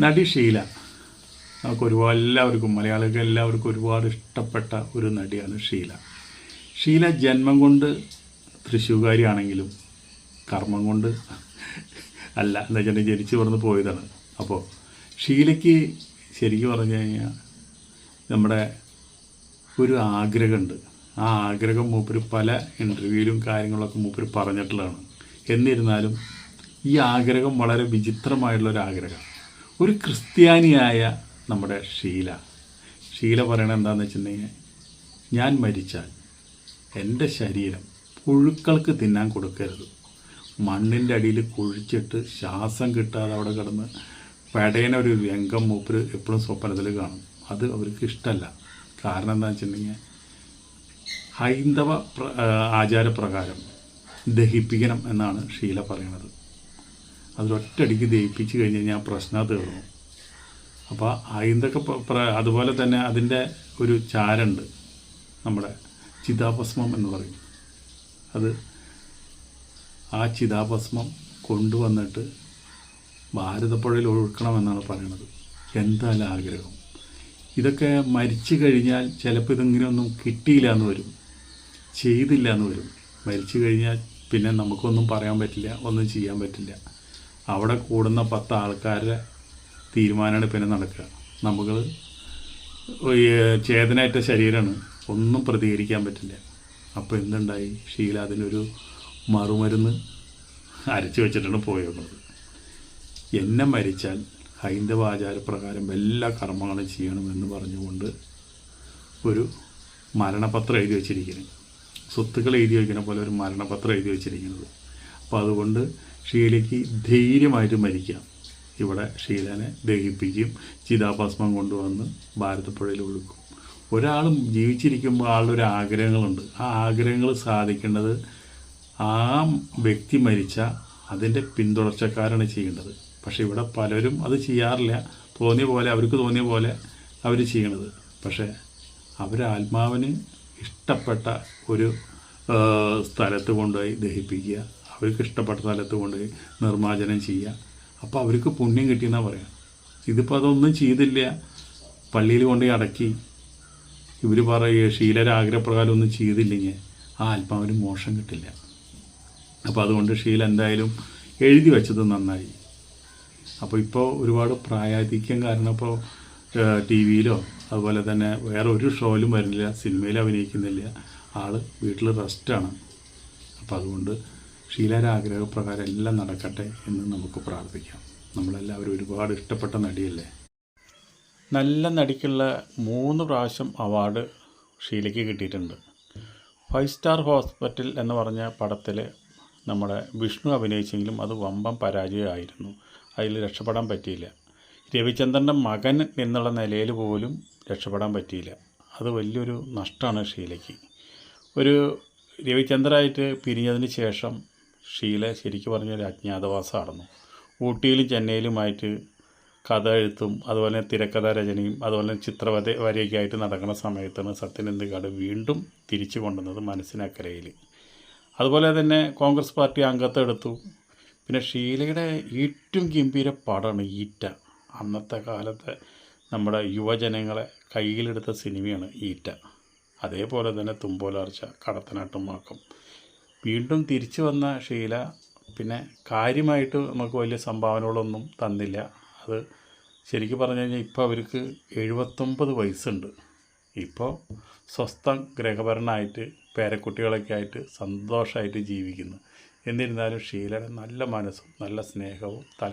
നടി ഷീല എല്ലാവർക്കും മലയാളികൾക്ക് എല്ലാവർക്കും ഒരുപാട് ഇഷ്ടപ്പെട്ട ഒരു നടിയാണ് ഷീല. ഷീല ജന്മം കൊണ്ട് തൃശ്ശൂർകാരിയാണെങ്കിലും കർമ്മം കൊണ്ട് അല്ല, എന്താ വെച്ചാൽ ജനിച്ച് പറഞ്ഞ് പോയതാണ്. അപ്പോൾ ഷീലയ്ക്ക് ശരിക്കും പറഞ്ഞു കഴിഞ്ഞാൽ നമ്മുടെ ഒരു ആഗ്രഹമുണ്ട്. ആ ആഗ്രഹം മൂപ്പര് പല ഇൻ്റർവ്യൂവിലും കാര്യങ്ങളൊക്കെ മൂപ്പര് പറഞ്ഞിട്ടുള്ളതാണ്. എന്നിരുന്നാലും ഈ ആഗ്രഹം വളരെ വിചിത്രമായിട്ടുള്ളൊരാഗ്രഹം. ഒരു ക്രിസ്ത്യാനിയായ നമ്മുടെ ഷീല പറയണത് എന്താണെന്ന് വെച്ചിട്ടുണ്ടെങ്കിൽ, ഞാൻ മരിച്ചാൽ എൻ്റെ ശരീരം പുഴുക്കൾക്ക് തിന്നാൻ കൊടുക്കരുത്. മണ്ണിൻ്റെ അടിയിൽ കുഴിച്ചിട്ട് ശ്വാസം കിട്ടാതെ അവിടെ കിടന്ന് പെടയണ ഒരു രംഗം മൂപ്പര് എപ്പോഴും സ്വപ്നത്തിൽ കാണും. അത് അവർക്ക് ഇഷ്ടമല്ല. കാരണം എന്താണെന്ന് വെച്ചിട്ടുണ്ടെങ്കിൽ, ഹൈന്ദവ ആചാരപ്രകാരം ദഹിപ്പിക്കണം എന്നാണ് ഷീല പറയണത്. അതിലൊറ്റടിക്ക് ദഹിപ്പിച്ച് കഴിഞ്ഞ് കഴിഞ്ഞാൽ പ്രശ്നം തീർന്നു. അപ്പോൾ അതുപോലെ തന്നെ അതിൻ്റെ ഒരു ചാരമുണ്ട്, നമ്മുടെ ചിതാഭസ്മം എന്ന് പറയും. ആ ചിതാഭസ്മം കൊണ്ടുവന്നിട്ട് ഭാരതപ്പുഴയിൽ ഒഴുക്കണമെന്നാണ് പറയുന്നത്. എന്തായാലും ആഗ്രഹം. ഇതൊക്കെ മരിച്ചു കഴിഞ്ഞാൽ ചിലപ്പോൾ ഇതിങ്ങനെയൊന്നും കിട്ടിയില്ല എന്ന് വരും, ചെയ്തില്ല എന്ന് വരും. മരിച്ചു കഴിഞ്ഞാൽ പിന്നെ നമുക്കൊന്നും പറയാൻ പറ്റില്ല, ഒന്നും ചെയ്യാൻ പറ്റില്ല. അവിടെ കൂടുന്ന 10 ആൾക്കാരുടെ തീരുമാനമാണ് പിന്നെ നടക്കുക. നമുക്ക് ചേതനയേറ്റ ശരീരമാണ്, ഒന്നും പ്രതികരിക്കാൻ പറ്റില്ല. അപ്പോൾ എന്തുണ്ടായി, ഷീല അതിനൊരു മറുമരുന്ന് അരച്ചു വെച്ചിട്ടാണ് പോയത്. എന്നെ മരിച്ചാൽ ഹൈന്ദവ ആചാരപ്രകാരം എല്ലാ കർമ്മങ്ങളും ചെയ്യണമെന്ന് പറഞ്ഞുകൊണ്ട് ഒരു മരണപത്രം എഴുതി വച്ചിരിക്കുന്നത്. സ്വത്തുക്കൾ എഴുതി വയ്ക്കുന്ന പോലെ ഒരു മരണപത്രം എഴുതി വച്ചിരിക്കുന്നത്. അപ്പോൾ അതുകൊണ്ട് ഷീലയ്ക്ക് ധൈര്യമായിട്ട് മരിക്കാം. ഇവിടെ ഷീലനെ ദഹിപ്പിക്കും, ചിതാഭസ്മം കൊണ്ടുവന്ന് ഭാരതപ്പുഴയിൽ ഒഴുക്കും. ഒരാളും ജീവിച്ചിരിക്കുമ്പോൾ ആളുടെ ആഗ്രഹങ്ങളുണ്ട്. ആ ആഗ്രഹങ്ങൾ സാധിക്കേണ്ടത് ആ വ്യക്തി മരിച്ച അതിൻ്റെ പിന്തുടർച്ചക്കാരാണ് ചെയ്യേണ്ടത്. പക്ഷേ ഇവിടെ പലരും അത് ചെയ്യാറില്ല. അവർക്ക് തോന്നിയ പോലെ അവർ ചെയ്യണത്. പക്ഷേ ആത്മാവിന് ഇഷ്ടപ്പെട്ട ഒരു സ്ഥലത്ത് കൊണ്ടുപോയി ദഹിപ്പിക്കുക, അവർക്ക് ഇഷ്ടപ്പെട്ട സ്ഥലത്ത് കൊണ്ടുപോയി നിർമ്മാർജ്ജനം ചെയ്യുക. അപ്പോൾ അവർക്ക് പുണ്യം കിട്ടിയെന്നാണ് പറയാം. ഇതിപ്പോൾ അതൊന്നും ചെയ്തില്ല, പള്ളിയിൽ കൊണ്ടുപോയി അടക്കി. ഇവർ പറയുക ഷീലയുടെ ആഗ്രഹപ്രകാരം ഒന്നും ചെയ്തില്ലെങ്കിൽ ആ ആത്മാവിന് മോക്ഷം കിട്ടില്ല. അപ്പോൾ അതുകൊണ്ട് ഷീല എന്തായാലും എഴുതി വെച്ചത് നന്നായി. അപ്പോൾ ഇപ്പോൾ ഒരുപാട് പ്രായാധിക്യം കാരണം ഇപ്പോൾ ടി വിയിലോ അതുപോലെ തന്നെ വേറെ ഒരു ഷോയിലും വരുന്നില്ല, സിനിമയിൽ അഭിനയിക്കുന്നില്ല. ആൾ വീട്ടിൽ റെസ്റ്റാണ്. അപ്പോൾ അതുകൊണ്ട് ഷീലയുടെ ആഗ്രഹപ്രകാരം എല്ലാം നടക്കട്ടെ എന്ന് നമുക്ക് പ്രാർത്ഥിക്കാം. നമ്മളെല്ലാവരും ഒരുപാട് ഇഷ്ടപ്പെട്ട നടിയല്ലേ. നല്ല നടിക്കുള്ള 3 പ്രാവശ്യം അവാർഡ് ഷീലയ്ക്ക് കിട്ടിയിട്ടുണ്ട്. 5 സ്റ്റാർ ഹോസ്പിറ്റൽ എന്ന് പറഞ്ഞ പടത്തിൽ നമ്മുടെ വിഷ്ണു അഭിനയിച്ചെങ്കിലും അത് വമ്പൻ പരാജയമായിരുന്നു. അതിൽ രക്ഷപ്പെടാൻ പറ്റിയില്ല. രവിചന്ദ്രൻ്റെ മകൻ എന്നുള്ള നിലയിൽ പോലും രക്ഷപ്പെടാൻ പറ്റിയില്ല. അത് വലിയൊരു നഷ്ടമാണ് ഷീലയ്ക്ക്. ഒരു രവിചന്ദ്രനായിട്ട് പിരിഞ്ഞതിന് ശേഷം ഷീല ശരിക്കും പറഞ്ഞൊരു അജ്ഞാതവാസം നടന്നു. ഊട്ടിയിലും ചെന്നൈയിലുമായിട്ട് കഥ എഴുത്തും അതുപോലെ തിരക്കഥാ രചനയും അതുപോലെ ചിത്രവരയൊക്കെ ആയിട്ട് നടക്കുന്ന സമയത്താണ് സത്യനന്ദിക്കാട് വീണ്ടും തിരിച്ചു കൊണ്ടുവന്നത് മനസ്സിനക്കരയിൽ. അതുപോലെ തന്നെ കോൺഗ്രസ് പാർട്ടി അംഗത്വം എടുത്തു. പിന്നെ ഷീലയുടെ ഏറ്റവും ഗംഭീര പടമാണ് ഈറ്റ. അന്നത്തെ കാലത്തെ നമ്മുടെ യുവജനങ്ങളെ കയ്യിലെടുത്ത സിനിമയാണ് ഈറ്റ. അതേപോലെ തന്നെ തുമ്പോലാർച്ച, കടത്തനാട്ടും മാക്കം. വീണ്ടും തിരിച്ചു വന്ന ഷീല പിന്നെ കാര്യമായിട്ട് നമുക്ക് വലിയ സംഭാവനകളൊന്നും തന്നില്ല. അത് ശരിക്കും പറഞ്ഞു കഴിഞ്ഞാൽ ഇപ്പോൾ അവർക്ക് 79 വയസ്സുണ്ട്. ഇപ്പോൾ സ്വസ്ഥം ഗൃഹഭരണമായിട്ട് പേരക്കുട്ടികളൊക്കെ ആയിട്ട് സന്തോഷമായിട്ട് ജീവിക്കുന്നു. എന്നിരുന്നാലും ഷീലയുടെ നല്ല മനസ്സും നല്ല സ്നേഹവും